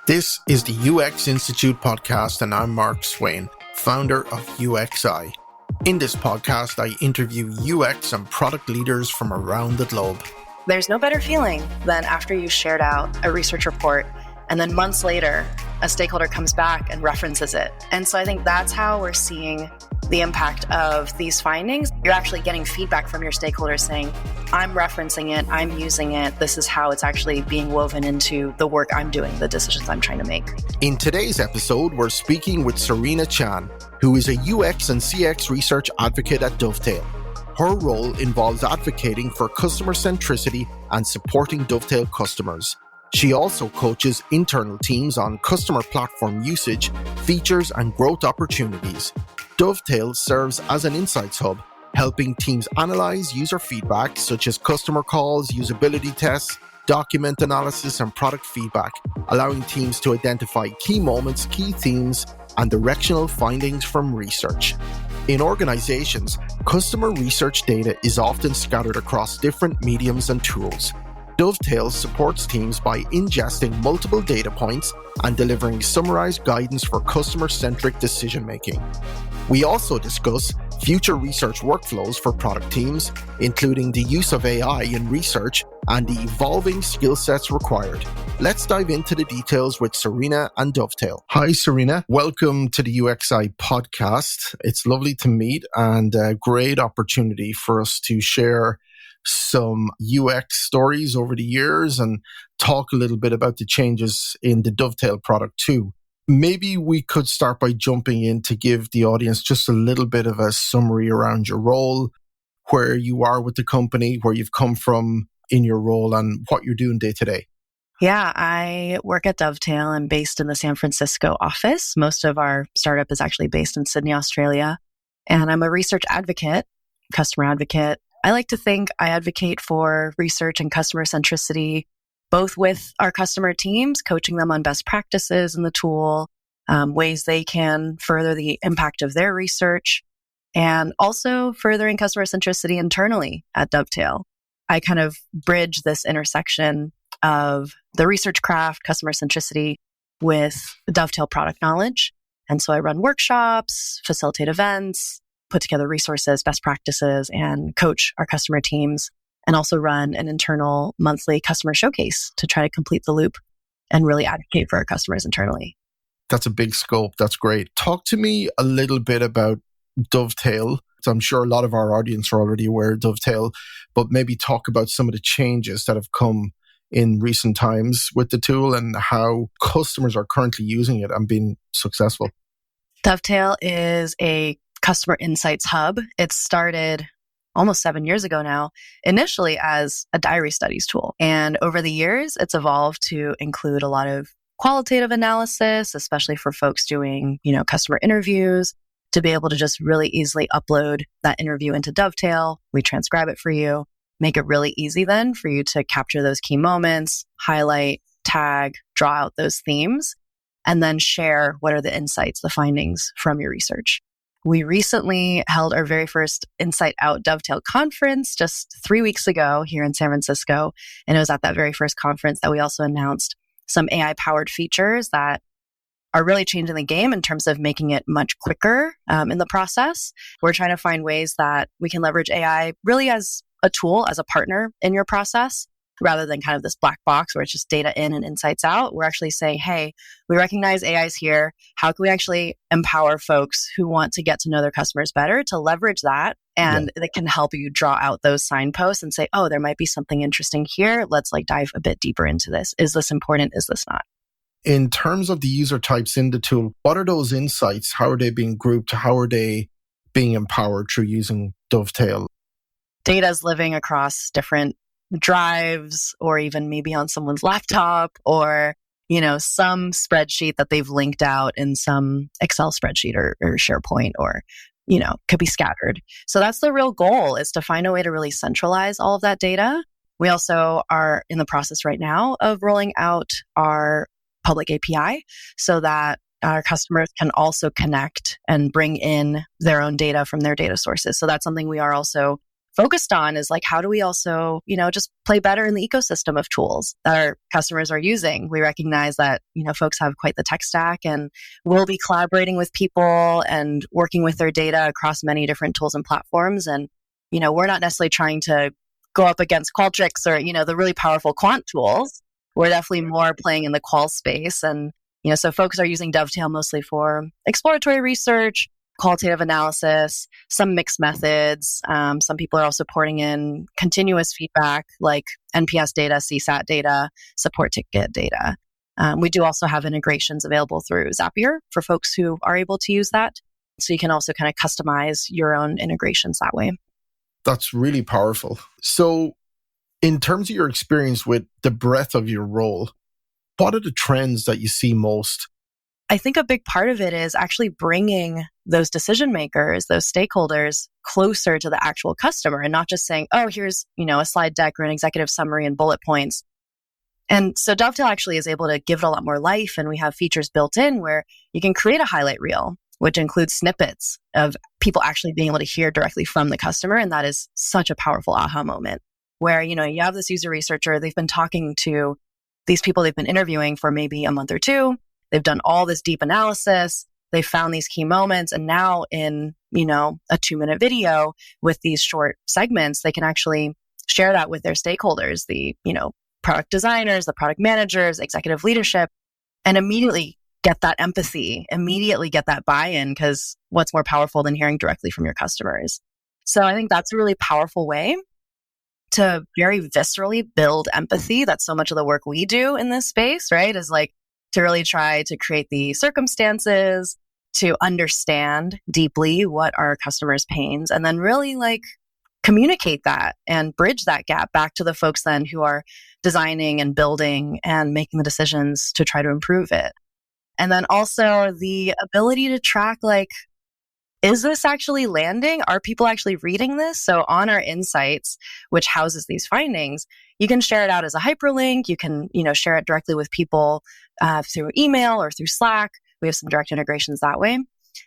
This is the UX Institute podcast, and I'm Mark Swain, founder of UXI. In this podcast, I interview UX and product leaders from around the globe. There's no better feeling than after you shared out a research report and then months later, a stakeholder comes back and references it. And so I think that's how we're seeing the impact of these findings. You're actually getting feedback from your stakeholders saying, I'm referencing it, I'm using it, this is how it's actually being woven into the work I'm doing, the decisions I'm trying to make. In today's episode, we're speaking with Serena Chan, who is a UX and CX research advocate at Dovetail. Her role involves advocating for customer centricity and supporting Dovetail customers. She also coaches internal teams on customer platform usage, features, and growth opportunities. Dovetail serves as an insights hub, helping teams analyze user feedback such as customer calls, usability tests, document analysis, and product feedback, allowing teams to identify key moments, key themes, and directional findings from research. In organizations, customer research data is often scattered across different mediums and tools. Dovetail supports teams by ingesting multiple data points and delivering summarized guidance for customer-centric decision-making. We also discuss future research workflows for product teams, including the use of AI in research and the evolving skill sets required. Let's dive into the details with Serena and Dovetail. Hi, Serena. Welcome to the UXI podcast. It's lovely to meet and a great opportunity for us to share some UX stories over the years and talk a little bit about the changes in the Dovetail product too. Maybe we could start by jumping in to give the audience just a little bit of a summary around your role, where you are with the company, where you've come from in your role, and what you're doing day to day. Yeah, I work at Dovetail. I'm based in the San Francisco office. Most of our startup is actually based in Sydney, Australia. And I'm a research advocate, customer advocate. I like to think I advocate for research and customer centricity, both with our customer teams, coaching them on best practices in the tool, ways they can further the impact of their research, and also furthering customer centricity internally at Dovetail. I kind of bridge this intersection of the research craft, customer centricity, with Dovetail product knowledge. And so I run workshops, facilitate events, put together resources, best practices, and coach our customer teams, and also run an internal monthly customer showcase to try to complete the loop and really advocate for our customers internally. That's a big scope. That's great. Talk to me a little bit about Dovetail. So I'm sure a lot of our audience are already aware of Dovetail, but maybe talk about some of the changes that have come in recent times with the tool and how customers are currently using it and being successful. Dovetail is a customer insights hub. It started almost 7 years ago now, initially as a diary studies tool. And over the years, it's evolved to include a lot of qualitative analysis, especially for folks doing, customer interviews, to be able to just really easily upload that interview into Dovetail. We transcribe it for you, make it really easy then for you to capture those key moments, highlight, tag, draw out those themes, and then share what are the insights, the findings from your research. We recently held our very first Insight Out Dovetail conference just 3 weeks ago here in San Francisco. And it was at that very first conference that we also announced some AI-powered features that are really changing the game in terms of making it much quicker in the process. We're trying to find ways that we can leverage AI really as a tool, as a partner in your process, rather than kind of this black box where it's just data in and insights out. We're actually saying, hey, we recognize AI is here. How can we actually empower folks who want to get to know their customers better to leverage that? And It can help you draw out those signposts and say, oh, there might be something interesting here. Let's dive a bit deeper into this. Is this important? Is this not? In terms of the user types in the tool, what are those insights? How are they being grouped? How are they being empowered through using Dovetail? Data is living across different drives, or even maybe on someone's laptop, or some spreadsheet that they've linked out in some Excel spreadsheet or SharePoint, or could be scattered. So that's the real goal, is to find a way to really centralize all of that data. We also are in the process right now of rolling out our public API so that our customers can also connect and bring in their own data from their data sources. So that's something we are also focused on is like, how do we also, just play better in the ecosystem of tools that our customers are using? We recognize that, folks have quite the tech stack and we'll be collaborating with people and working with their data across many different tools and platforms. And, we're not necessarily trying to go up against Qualtrics or, the really powerful quant tools. We're definitely more playing in the qual space. And, so folks are using Dovetail mostly for exploratory research, qualitative analysis, some mixed methods. Some people are also porting in continuous feedback like NPS data, CSAT data, support ticket data. We do also have integrations available through Zapier for folks who are able to use that. So you can also kind of customize your own integrations that way. That's really powerful. So in terms of your experience with the breadth of your role, what are the trends that you see most? I think a big part of it is actually bringing those decision makers, those stakeholders closer to the actual customer and not just saying, oh, here's, a slide deck or an executive summary and bullet points. And so Dovetail actually is able to give it a lot more life. And we have features built in where you can create a highlight reel, which includes snippets of people actually being able to hear directly from the customer. And that is such a powerful aha moment where, you have this user researcher, they've been talking to these people they've been interviewing for maybe a month or two. They've done all this deep analysis. They found these key moments. And now in, a 2-minute video with these short segments, they can actually share that with their stakeholders, the, product designers, the product managers, executive leadership, and immediately get that empathy, immediately get that buy-in, because what's more powerful than hearing directly from your customers? So I think that's a really powerful way to very viscerally build empathy. That's so much of the work we do in this space, right? Is like to really try to create the circumstances, to understand deeply what are customers' pains, and then really like communicate that and bridge that gap back to the folks then who are designing and building and making the decisions to try to improve it. And then also the ability to track like, is this actually landing? Are people actually reading this? So on our insights, which houses these findings, you can share it out as a hyperlink. You can, share it directly with people through email or through Slack. We have some direct integrations that way.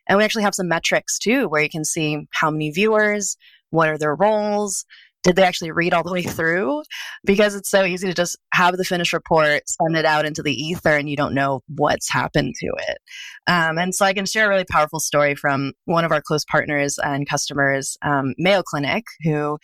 And we actually have some metrics too, where you can see how many viewers, what are their roles, did they actually read all the way through? Because it's so easy to just have the finished report, send it out into the ether, and you don't know what's happened to it. And so I can share a really powerful story from one of our close partners and customers, Mayo Clinic, who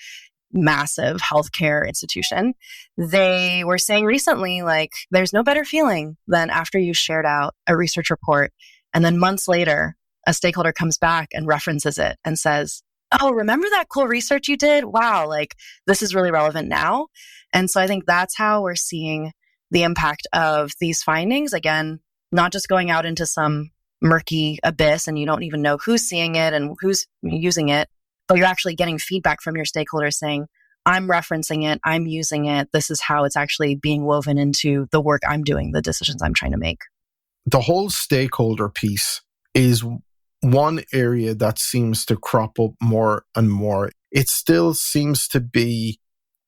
massive healthcare institution. They were saying recently, like, there's no better feeling than after you shared out a research report, and then months later, a stakeholder comes back and references it and says, oh, remember that cool research you did? Wow, like this is really relevant now. And so I think that's how we're seeing the impact of these findings. Again, not just going out into some murky abyss and you don't even know who's seeing it and who's using it, but you're actually getting feedback from your stakeholders saying, I'm referencing it, I'm using it, this is how it's actually being woven into the work I'm doing, the decisions I'm trying to make. The whole stakeholder piece is one area that seems to crop up more and more. It still seems to be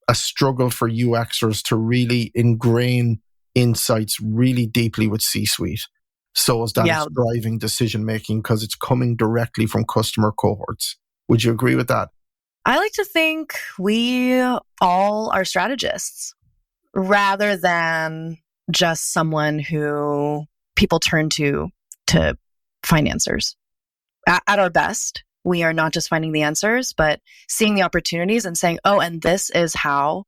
a struggle for UXers to really ingrain insights really deeply with C-suite. So as that it's driving decision making because it's coming directly from customer cohorts. Would you agree with that? I like to think we all are strategists rather than just someone who people turn to find answers. At our best, we are not just finding the answers, but seeing the opportunities and saying, oh, and this is how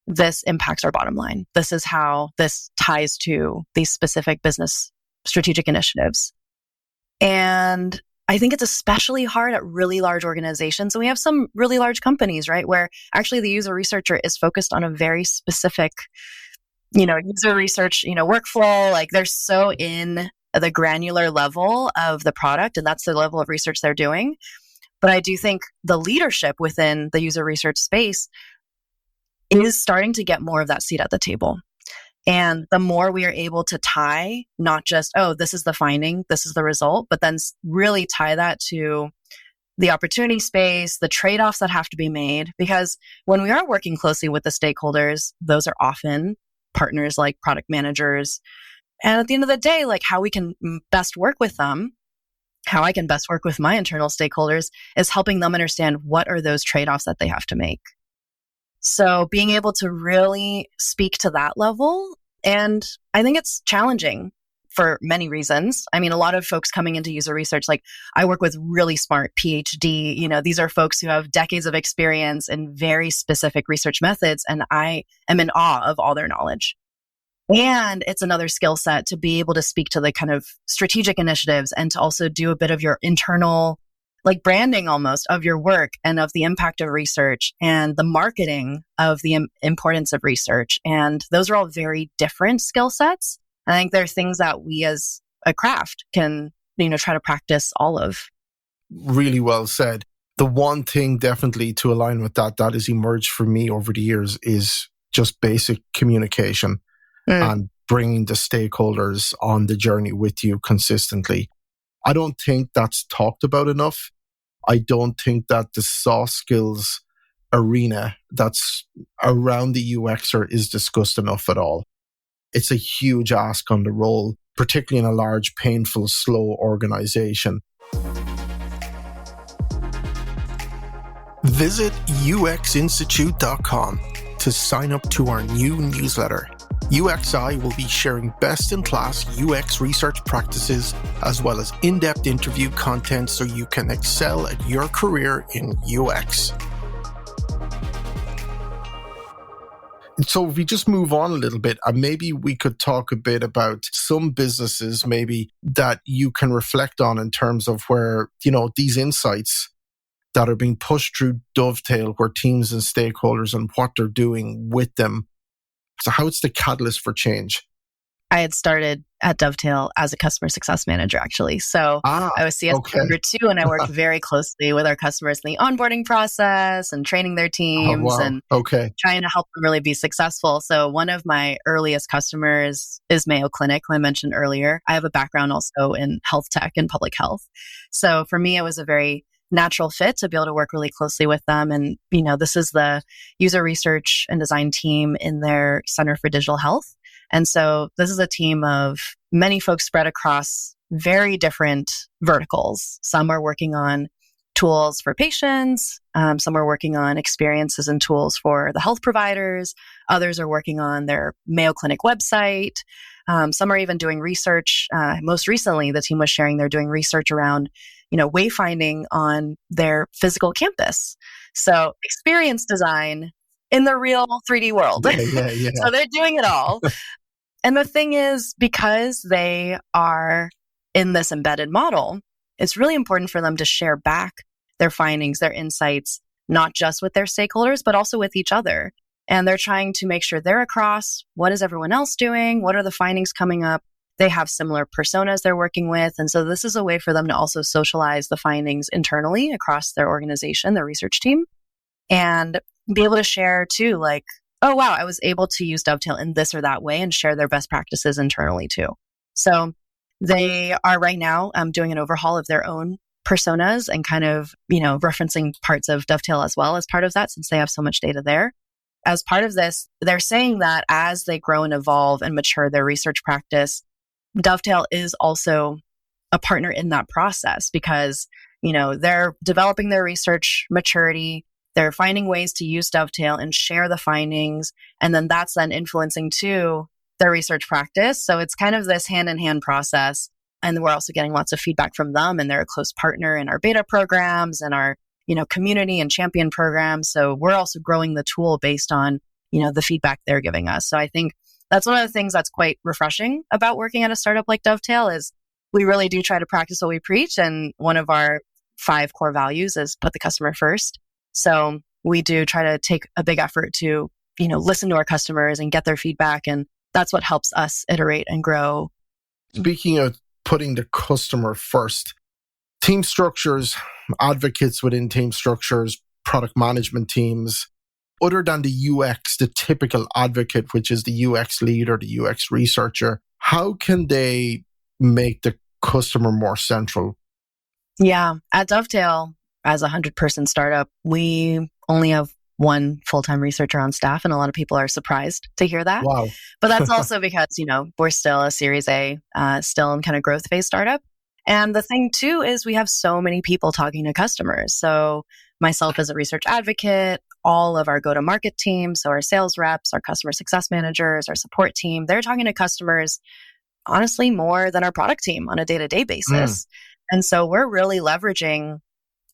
this impacts our bottom line. This is how this ties to these specific business strategic initiatives. And I think it's especially hard at really large organizations. And we have some really large companies, right, where actually the user researcher is focused on a very specific, user research, workflow. Like they're so in the granular level of the product, and that's the level of research they're doing. But I do think the leadership within the user research space is starting to get more of that seat at the table. And the more we are able to tie, not just, oh, this is the finding, this is the result, but then really tie that to the opportunity space, the trade-offs that have to be made. Because when we are working closely with the stakeholders, those are often partners like product managers. And at the end of the day, like how we can best work with them how I can best work with my internal stakeholders is helping them understand what are those trade-offs that they have to make. So being able to really speak to that level, and I think it's challenging for many reasons. I mean, a lot of folks coming into user research, like I work with really smart PhD, these are folks who have decades of experience in very specific research methods, and I am in awe of all their knowledge. And it's another skill set to be able to speak to the kind of strategic initiatives and to also do a bit of your internal, like branding almost of your work and of the impact of research and the marketing of the importance of research. And those are all very different skill sets. I think they're things that we as a craft can, try to practice all of. Really well said. The one thing definitely to align with that has emerged for me over the years is just basic communication. And bringing the stakeholders on the journey with you consistently. I don't think that's talked about enough. I don't think that the soft skills arena that's around the UXer is discussed enough at all. It's a huge ask on the role, particularly in a large, painful, slow organization. Visit uxinstitute.com to sign up to our new newsletter. UXI will be sharing best-in-class UX research practices as well as in-depth interview content so you can excel at your career in UX. So if we just move on a little bit, and maybe we could talk a bit about some businesses maybe that you can reflect on in terms of where, these insights that are being pushed through Dovetail, where teams and stakeholders and what they're doing with them. So how it's the catalyst for change? I had started at Dovetail as a customer success manager, actually. So I was CS number 2, and I worked very closely with our customers in the onboarding process and training their teams and trying to help them really be successful. So one of my earliest customers is Mayo Clinic, who I mentioned earlier. I have a background also in health tech and public health. So for me, it was a very natural fit to be able to work really closely with them. And, this is the user research and design team in their Center for Digital Health. And so this is a team of many folks spread across very different verticals. Some are working on tools for patients. Some are working on experiences and tools for the health providers. Others are working on their Mayo Clinic website. Some are even doing research. Most recently, the team was sharing they're doing research around wayfinding on their physical campus. So experience design in the real 3D world. Yeah. So they're doing it all. And the thing is, because they are in this embedded model, it's really important for them to share back their findings, their insights, not just with their stakeholders, but also with each other. And they're trying to make sure they're across what is everyone else doing? What are the findings coming up? They have similar personas they're working with. And so this is a way for them to also socialize the findings internally across their organization, their research team, and be able to share too, like, oh, wow, I was able to use Dovetail in this or that way and share their best practices internally too. So they are right now doing an overhaul of their own personas and kind of, referencing parts of Dovetail as well as part of that, since they have so much data there. As part of this, they're saying that as they grow and evolve and mature their research practice, Dovetail is also a partner in that process because, they're developing their research maturity. They're finding ways to use Dovetail and share the findings. And then that's then influencing too their research practice. So it's kind of this hand-in-hand process. And we're also getting lots of feedback from them, and they're a close partner in our beta programs and our, community and champion programs. So we're also growing the tool based on, the feedback they're giving us. So I think that's one of the things that's quite refreshing about working at a startup like Dovetail is we really do try to practice what we preach. And one of our 5 core values is put the customer first. So we do try to take a big effort to, listen to our customers and get their feedback. And that's what helps us iterate and grow. Speaking of putting the customer first, team structures, advocates within team structures, product management teams, other than the UX, the typical advocate, which is the UX lead or the UX researcher, how can they make the customer more central? Yeah. At Dovetail, as a 100-person startup, we only have one full-time researcher on staff, and a lot of people are surprised to hear that. Wow. But that's also because, we're still a Series A, still in kind of growth phase startup. And the thing too is we have so many people talking to customers. So myself as a research advocate, all of our go-to-market teams, so our sales reps, our customer success managers, our support team, they're talking to customers honestly more than our product team on a day-to-day basis. And so we're really leveraging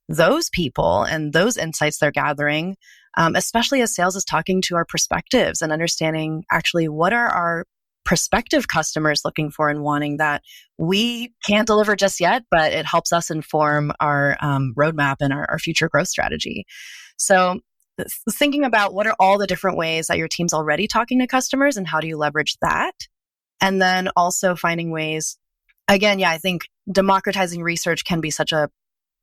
those people and those insights they're gathering, especially as sales is talking to our prospectives and understanding actually what are our prospective customers looking for and wanting that we can't deliver just yet, but it helps us inform our roadmap and our future growth strategy. So thinking about what are all the different ways that your team's already talking to customers and how do you leverage that? And then also finding ways, again, I think democratizing research can be such a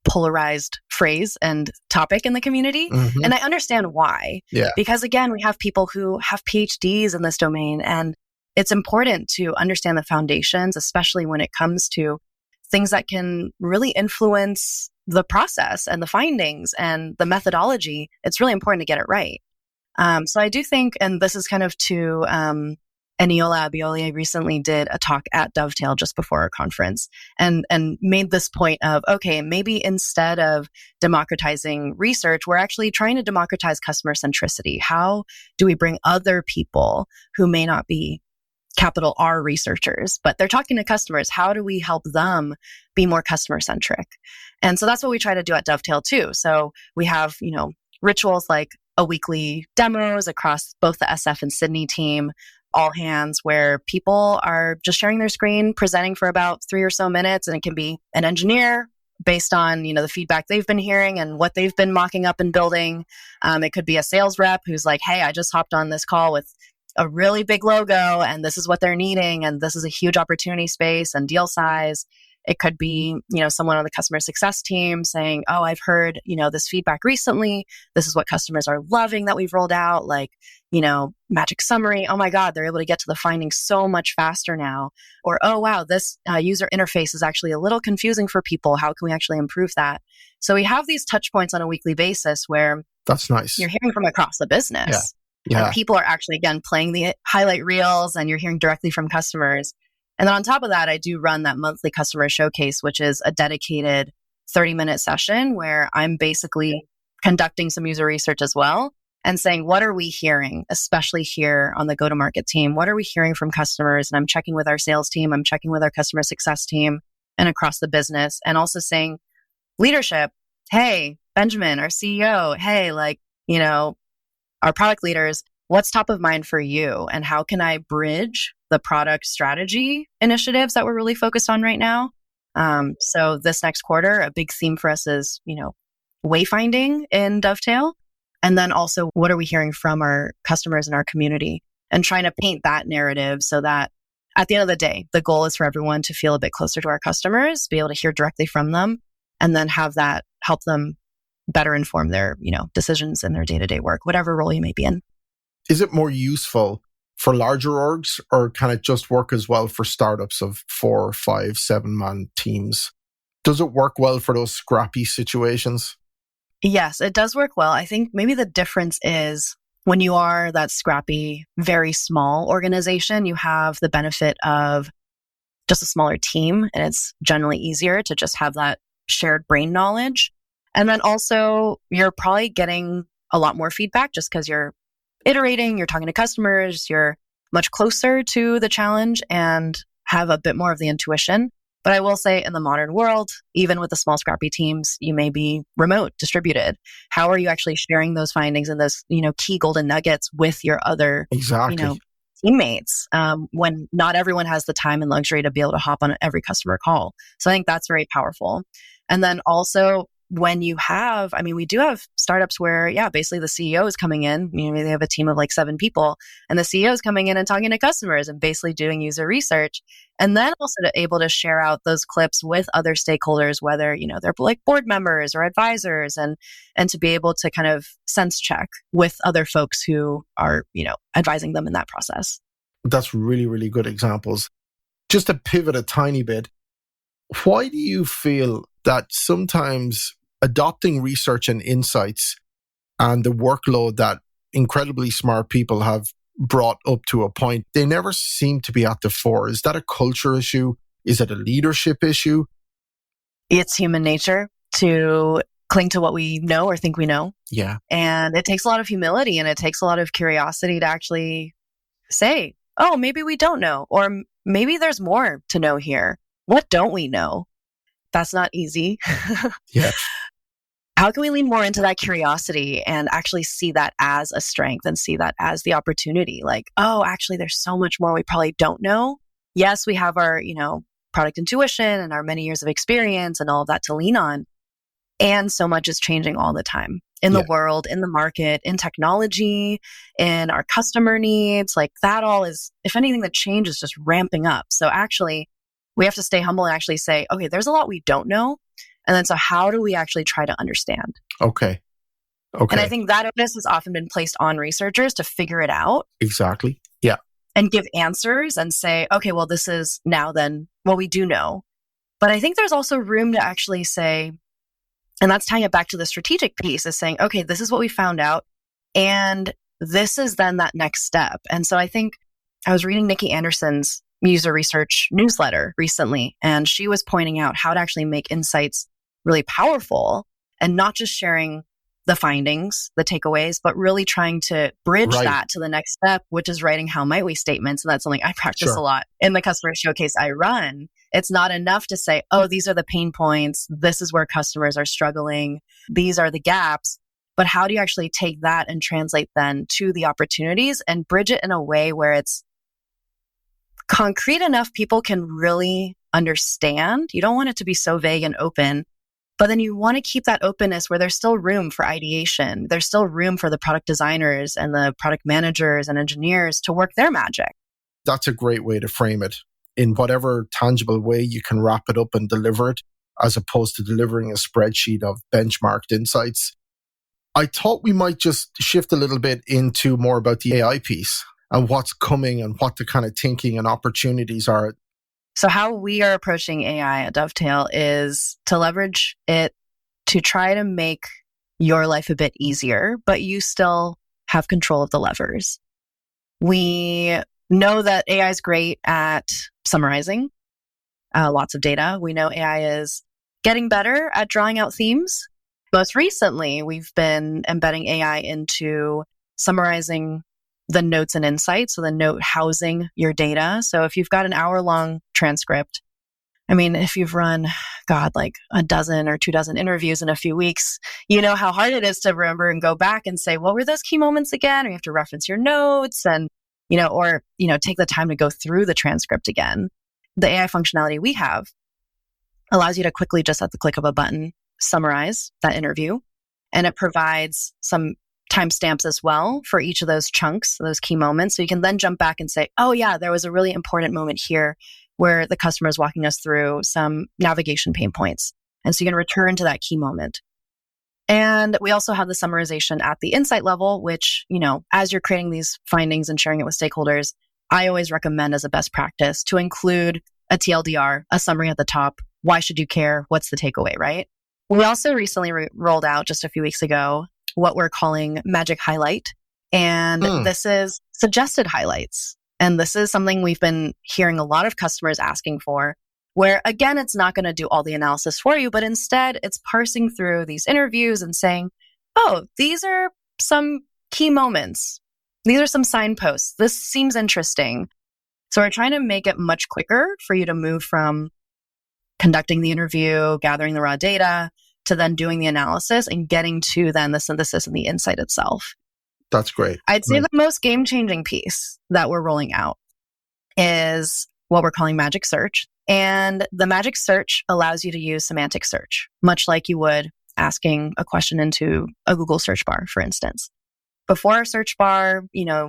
polarized phrase and topic in the community. And I understand why. Because again, we have people who have PhDs in this domain, and it's important to understand the foundations, especially when it comes to things that can really influence the process and the findings and the methodology. It's really important to get it right. So I do think, and this is kind of to Eniola Abioli recently did a talk at Dovetail just before our conference and made this point of, okay, maybe instead of democratizing research, we're actually trying to democratize customer centricity. How do we bring other people who may not be capital R researchers, but they're talking to customers? How do we help them be more customer centric? And so that's what we try to do at Dovetail too. So we have, rituals like a weekly demos across both the SF and Sydney team, all hands, where people are just sharing their screen, presenting for about 3 or so minutes. And it can be an engineer based on, the feedback they've been hearing and what they've been mocking up and building. It could be a sales rep who's like, hey, I just hopped on this call with a really big logo and this is what they're needing. And this is a huge opportunity space and deal size. It could be, someone on the customer success team saying, oh, I've heard, this feedback recently. This is what customers are loving that we've rolled out. Like, magic summary. Oh my God, they're able to get to the findings so much faster now. Or, oh wow, this user interface is actually a little confusing for people. How can we actually improve that? So we have these touch points on a weekly basis where that's nice. You're hearing from across the business. Yeah. And people are actually, again, playing the highlight reels and you're hearing directly from customers. And then on top of that, I do run that monthly customer showcase, which is a dedicated 30-minute session where I'm basically conducting some user research as well and saying, what are we hearing, especially here on the go-to-market team? What are we hearing from customers? And I'm checking with our sales team. I'm checking with our customer success team and across the business. And also saying, leadership, hey, Benjamin, our CEO, hey, our product leaders, what's top of mind for you? And how can I bridge the product strategy initiatives that we're really focused on right now? So this next quarter, a big theme for us is, wayfinding in Dovetail. And then also, what are we hearing from our customers and our community? And trying to paint that narrative so that at the end of the day, the goal is for everyone to feel a bit closer to our customers, be able to hear directly from them, and then have that help them better inform their, decisions in their day-to-day work, whatever role you may be in. Is it more useful for larger orgs, or can it just work as well for startups of 4, 5, 7-man teams? Does it work well for those scrappy situations? Yes, it does work well. I think maybe the difference is when you are that scrappy, very small organization, you have the benefit of just a smaller team, and it's generally easier to just have that shared brain knowledge. And then also, you're probably getting a lot more feedback just because you're iterating, you're talking to customers, you're much closer to the challenge and have a bit more of the intuition. But I will say in the modern world, even with the small scrappy teams, you may be remote, distributed. How are you actually sharing those findings and those, key golden nuggets with your other, teammates when not everyone has the time and luxury to be able to hop on every customer call? So I think that's very powerful. And then also, when you have, we do have startups where, basically the CEO is coming in, maybe they have a team of 7 people and the CEO is coming in and talking to customers and basically doing user research. And then also able to share out those clips with other stakeholders, whether, they're board members or advisors, and to be able to kind of sense check with other folks who are, advising them in that process. That's really, really good examples. Just to pivot a tiny bit, why do you feel that sometimes adopting research and insights and the workload that incredibly smart people have brought up to a point, they never seem to be at the fore? Is that a culture issue? Is it a leadership issue? It's human nature to cling to what we know or think we know. Yeah. And it takes a lot of humility and it takes a lot of curiosity to actually say, oh, maybe we don't know, or maybe there's more to know here. What don't we know? That's not easy. Yeah. How can we lean more into that curiosity and actually see that as a strength and see that as the opportunity? Like, oh, actually, there's so much more we probably don't know. Yes, we have our, product intuition and our many years of experience and all of that to lean on. And so much is changing all the time in the world, in the market, in technology, in our customer needs. Like that all is, if anything, the change is just ramping up. So actually, we have to stay humble and actually say, okay, there's a lot we don't know. And then so how do we actually try to understand? Okay. And I think that onus has often been placed on researchers to figure it out. Exactly. Yeah. And give answers and say, okay, well, this is now then what we do know. But I think there's also room to actually say, and that's tying it back to the strategic piece, is saying, okay, this is what we found out. And this is then that next step. And so I think I was reading Nikki Anderson's user research newsletter recently, and she was pointing out how to actually make insights really powerful and not just sharing the findings, the takeaways, but really trying to bridge that to the next step, which is writing how might we statements. And that's something I practice a lot in the customer showcase I run. It's not enough to say, oh, these are the pain points. This is where customers are struggling. These are the gaps. But how do you actually take that and translate then to the opportunities and bridge it in a way where it's concrete enough people can really understand? You don't want it to be so vague and open, but then you want to keep that openness where there's still room for ideation. There's still room for the product designers and the product managers and engineers to work their magic. That's a great way to frame it. In whatever tangible way you can wrap it up and deliver it, as opposed to delivering a spreadsheet of benchmarked insights. I thought we might just shift a little bit into more about the AI piece and what's coming and what the kind of thinking and opportunities are. So how we are approaching AI at Dovetail is to leverage it to try to make your life a bit easier, but you still have control of the levers. We know that AI is great at summarizing lots of data. We know AI is getting better at drawing out themes. Most recently, we've been embedding AI into summarizing the notes and insights, so the note housing your data. So if you've got an hour-long transcript, I mean, if you've run, like a dozen or 24 interviews in a few weeks, you know how hard it is to remember and go back and say, what were those key moments again? Or you have to reference your notes and, take the time to go through the transcript again. The AI functionality we have allows you to quickly, just at the click of a button, summarize that interview. And it provides some timestamps as well for each of those chunks, those key moments. So you can then jump back and say, oh yeah, there was a really important moment here where the customer is walking us through some navigation pain points. And so you can return to that key moment. And we also have the summarization at the insight level, which, as you're creating these findings and sharing it with stakeholders, I always recommend as a best practice to include a TLDR, a summary at the top. Why should you care? What's the takeaway, right? We also recently rolled out just a few weeks ago what we're calling Magic Highlight. And this is suggested highlights. And this is something we've been hearing a lot of customers asking for, where again, it's not going to do all the analysis for you, but instead it's parsing through these interviews and saying, oh, these are some key moments. These are some signposts. This seems interesting. So we're trying to make it much quicker for you to move from conducting the interview, gathering the raw data, to then doing the analysis and getting to then the synthesis and the insight itself. That's great. I'd say the most game-changing piece that we're rolling out is what we're calling Magic Search. And the Magic Search allows you to use semantic search, much like you would asking a question into a Google search bar, for instance. Before our search bar,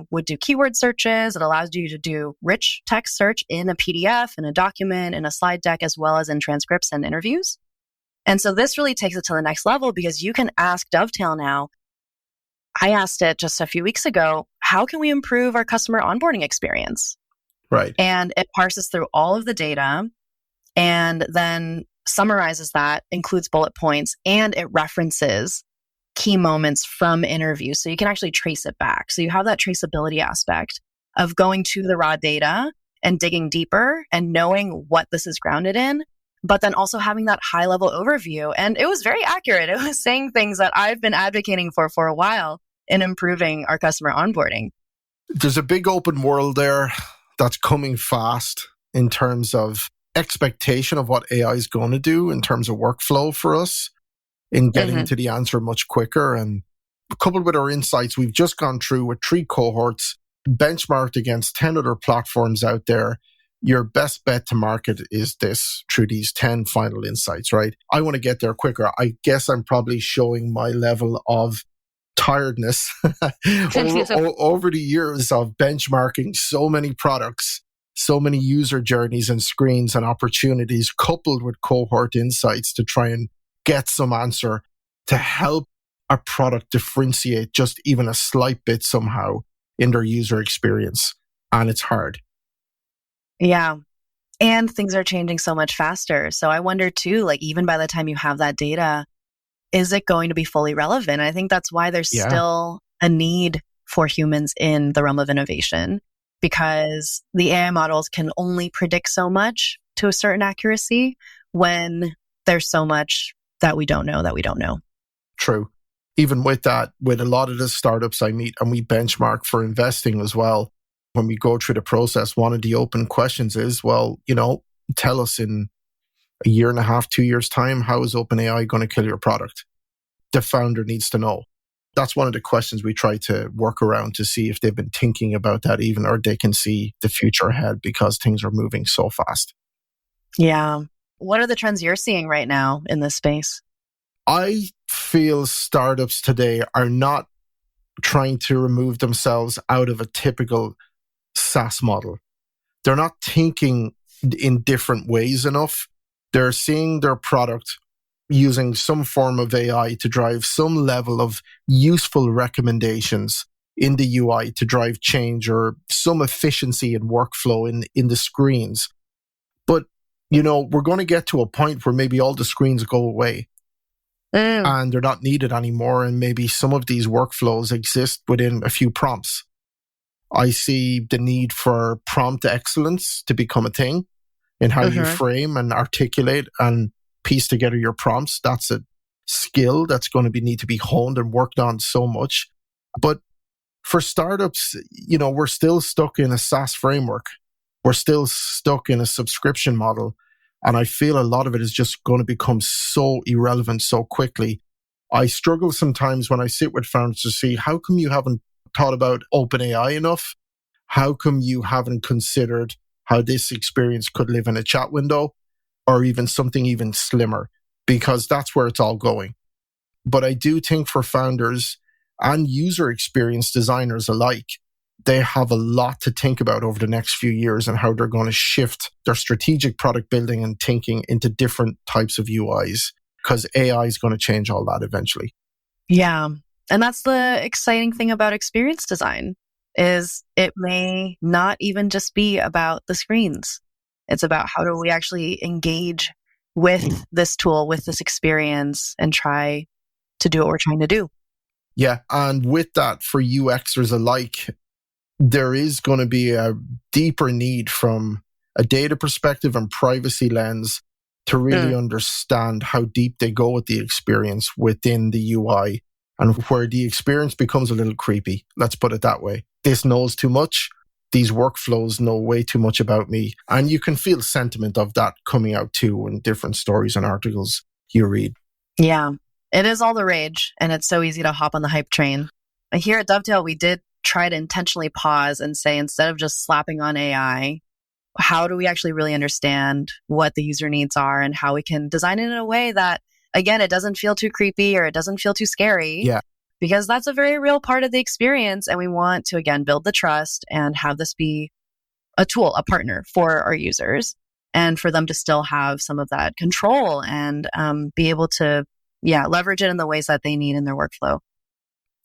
would do keyword searches. It allows you to do rich text search in a PDF, in a document, in a slide deck, as well as in transcripts and interviews. And so this really takes it to the next level because you can ask Dovetail now. I asked it just a few weeks ago, how can we improve our customer onboarding experience? Right. And it parses through all of the data and then summarizes that, includes bullet points, and it references key moments from interviews. So you can actually trace it back. So you have that traceability aspect of going to the raw data and digging deeper and knowing what this is grounded in, but then also having that high level overview. And it was very accurate. It was saying things that I've been advocating for a while in improving our customer onboarding. There's a big open world there that's coming fast in terms of expectation of what AI is going to do in terms of workflow for us in getting to the answer much quicker. And coupled with our insights, we've just gone through with 3 cohorts, benchmarked against 10 other platforms out there. Your best bet to market is this through these 10 final insights, right? I want to get there quicker. I guess I'm probably showing my level of tiredness over the years of benchmarking so many products, so many user journeys and screens and opportunities, coupled with cohort insights to try and get some answer to help a product differentiate just even a slight bit somehow in their user experience. And it's hard. Yeah. And things are changing so much faster. So I wonder too, like even by the time you have that data, is it going to be fully relevant? I think that's why there's still a need for humans in the realm of innovation, because the AI models can only predict so much to a certain accuracy when there's so much that we don't know. True. Even with that, with a lot of the startups I meet, and we benchmark for investing as well, when we go through the process, one of the open questions is, well, tell us in a year and a half, 2 years' time, how is OpenAI going to kill your product? The founder needs to know. That's one of the questions we try to work around to see if they've been thinking about that even, or they can see the future ahead because things are moving so fast. Yeah. What are the trends you're seeing right now in this space? I feel startups today are not trying to remove themselves out of a typical SaaS model. They're not thinking in different ways enough. They're seeing their product using some form of AI to drive some level of useful recommendations in the UI to drive change or some efficiency in workflow in the screens. But, we're going to get to a point where maybe all the screens go away. And they're not needed anymore. And maybe some of these workflows exist within a few prompts. I see the need for prompt excellence to become a thing in how you frame and articulate and piece together your prompts. That's a skill that's going to need to be honed and worked on so much. But for startups, we're still stuck in a SaaS framework. We're still stuck in a subscription model. And I feel a lot of it is just going to become so irrelevant so quickly. I struggle sometimes when I sit with founders to see, how come you haven't thought about OpenAI enough? How come you haven't considered how this experience could live in a chat window or even something even slimmer? Because that's where it's all going. But I do think for founders and user experience designers alike, they have a lot to think about over the next few years and how they're going to shift their strategic product building and thinking into different types of UIs, because AI is going to change all that eventually. Yeah. And that's the exciting thing about experience design, is it may not even just be about the screens. It's about how do we actually engage with this tool, with this experience, and try to do what we're trying to do. Yeah. And with that, for UXers alike, there is going to be a deeper need from a data perspective and privacy lens to really understand how deep they go with the experience within the UI, and where the experience becomes a little creepy. Let's put it that way. This knows too much. These workflows know way too much about me. And you can feel sentiment of that coming out too in different stories and articles you read. Yeah, it is all the rage, and it's so easy to hop on the hype train. Here at Dovetail, we did try to intentionally pause and say, instead of just slapping on AI, how do we actually really understand what the user needs are and how we can design it in a way that, again, it doesn't feel too creepy or it doesn't feel too scary? Yeah. Because that's a very real part of the experience. And we want to, again, build the trust and have this be a tool, a partner for our users, and for them to still have some of that control and be able to, leverage it in the ways that they need in their workflow.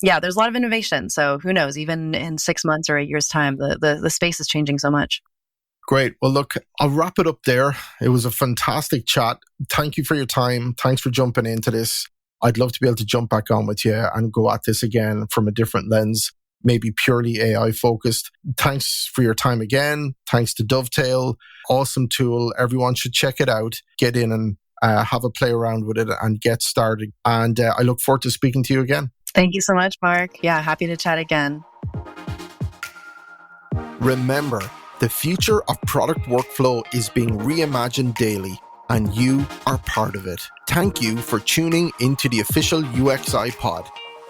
Yeah, there's a lot of innovation. So who knows, even in 6 months or a year's time, the space is changing so much. Great. Well, look, I'll wrap it up there. It was a fantastic chat. Thank you for your time. Thanks for jumping into this. I'd love to be able to jump back on with you and go at this again from a different lens. maybe purely AI focused. Thanks for your time again. Thanks to Dovetail. Awesome tool. Everyone should check it out. Get in and have a play around with it and get started. And I look forward to speaking to you again. Thank you so much, Mark. Yeah, happy to chat again. Remember, the future of product workflow is being reimagined daily, and you are part of it. Thank you for tuning into the official UXI pod.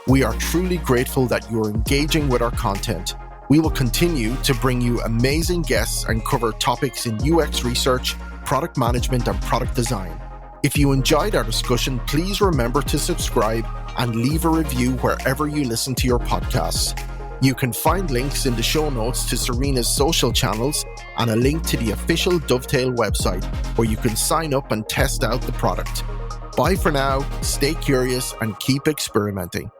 We are truly grateful that you are engaging with our content. We will continue to bring you amazing guests and cover topics in UX research, product management, and product design. If you enjoyed our discussion, please remember to subscribe and leave a review wherever you listen to your podcasts. You can find links in the show notes to Serena's social channels and a link to the official Dovetail website where you can sign up and test out the product. Bye for now, stay curious and keep experimenting.